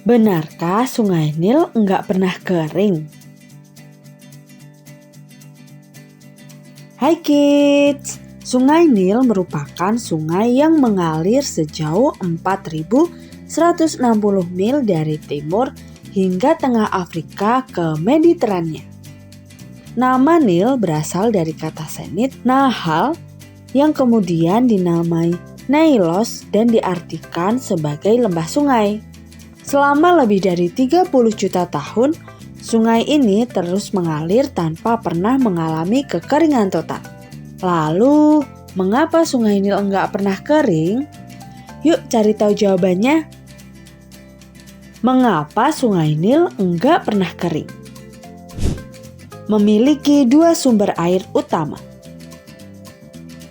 Benarkah Sungai Nil enggak pernah kering? Hai kids, Sungai Nil merupakan sungai yang mengalir sejauh 4.160 mil dari timur hingga tengah Afrika ke Mediterania. Nama Nil berasal dari kata Semit Nahal yang kemudian dinamai Nailos dan diartikan sebagai lembah sungai. Selama lebih dari 30 juta tahun, sungai ini terus mengalir tanpa pernah mengalami kekeringan total. Lalu, mengapa Sungai Nil enggak pernah kering? Yuk cari tahu jawabannya. Mengapa Sungai Nil enggak pernah kering? Memiliki dua sumber air utama.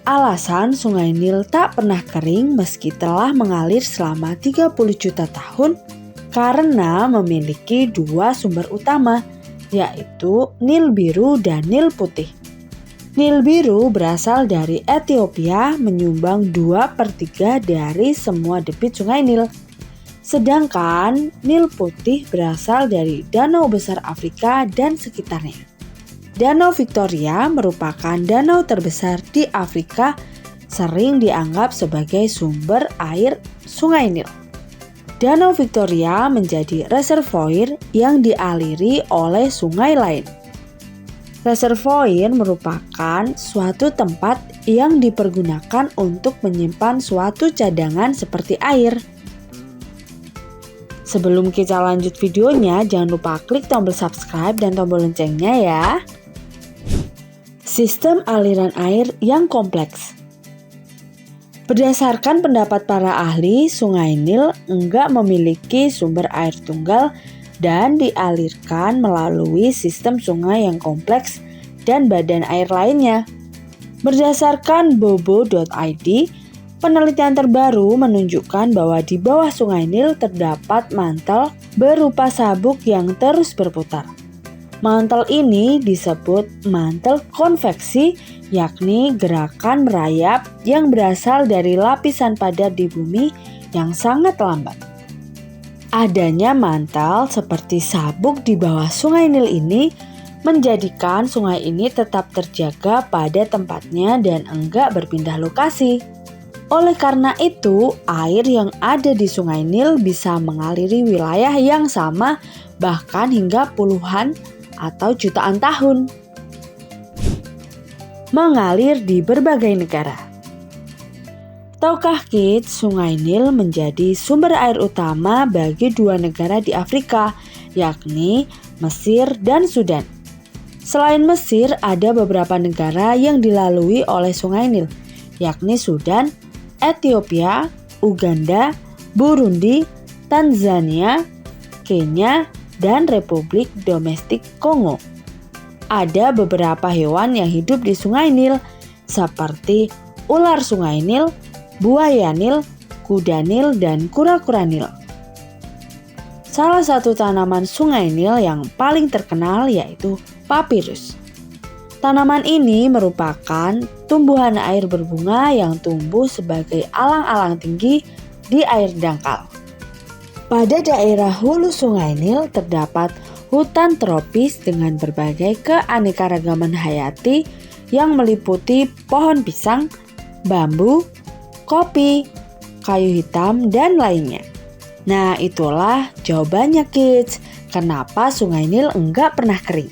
Alasan Sungai Nil tak pernah kering meski telah mengalir selama 30 juta tahun karena memiliki dua sumber utama, yaitu Nil Biru dan Nil Putih. Nil Biru berasal dari Ethiopia menyumbang 2/3 dari semua debit Sungai Nil. Sedangkan Nil Putih berasal dari Danau Besar Afrika dan sekitarnya. Danau Victoria merupakan danau terbesar di Afrika, sering dianggap sebagai sumber air Sungai Nil. Danau Victoria menjadi reservoir yang dialiri oleh sungai lain. Reservoir merupakan suatu tempat yang dipergunakan untuk menyimpan suatu cadangan seperti air. Sebelum kita lanjut videonya, jangan lupa klik tombol subscribe dan tombol loncengnya ya. Sistem aliran air yang kompleks. Berdasarkan pendapat para ahli, Sungai Nil enggak memiliki sumber air tunggal dan dialirkan melalui sistem sungai yang kompleks dan badan air lainnya. Berdasarkan bobo.id, penelitian terbaru menunjukkan bahwa di bawah Sungai Nil terdapat mantel berupa sabuk yang terus berputar. Mantel ini disebut mantel konveksi, yakni gerakan merayap yang berasal dari lapisan padat di bumi yang sangat lambat. Adanya mantel seperti sabuk di bawah Sungai Nil ini menjadikan sungai ini tetap terjaga pada tempatnya dan enggak berpindah lokasi. Oleh karena itu, air yang ada di Sungai Nil bisa mengaliri wilayah yang sama bahkan hingga puluhan atau jutaan tahun. Mengalir di berbagai negara. Tahukah kids, Sungai Nil menjadi sumber air utama bagi dua negara di Afrika, yakni Mesir dan Sudan. Selain Mesir, ada beberapa negara yang dilalui oleh Sungai Nil, yakni Sudan, Ethiopia, Uganda, Burundi, Tanzania, Kenya, dan Republik Domestik Kongo. Ada beberapa hewan yang hidup di Sungai Nil seperti ular Sungai Nil, buaya Nil, kuda Nil, dan kura-kura Nil. Salah satu tanaman Sungai Nil yang paling terkenal yaitu papirus. Tanaman ini merupakan tumbuhan air berbunga yang tumbuh sebagai alang-alang tinggi di air dangkal. Pada daerah hulu Sungai Nil terdapat hutan tropis dengan berbagai keanekaragaman hayati yang meliputi pohon pisang, bambu, kopi, kayu hitam, dan lainnya. Nah, itulah jawabannya kids, kenapa Sungai Nil enggak pernah kering.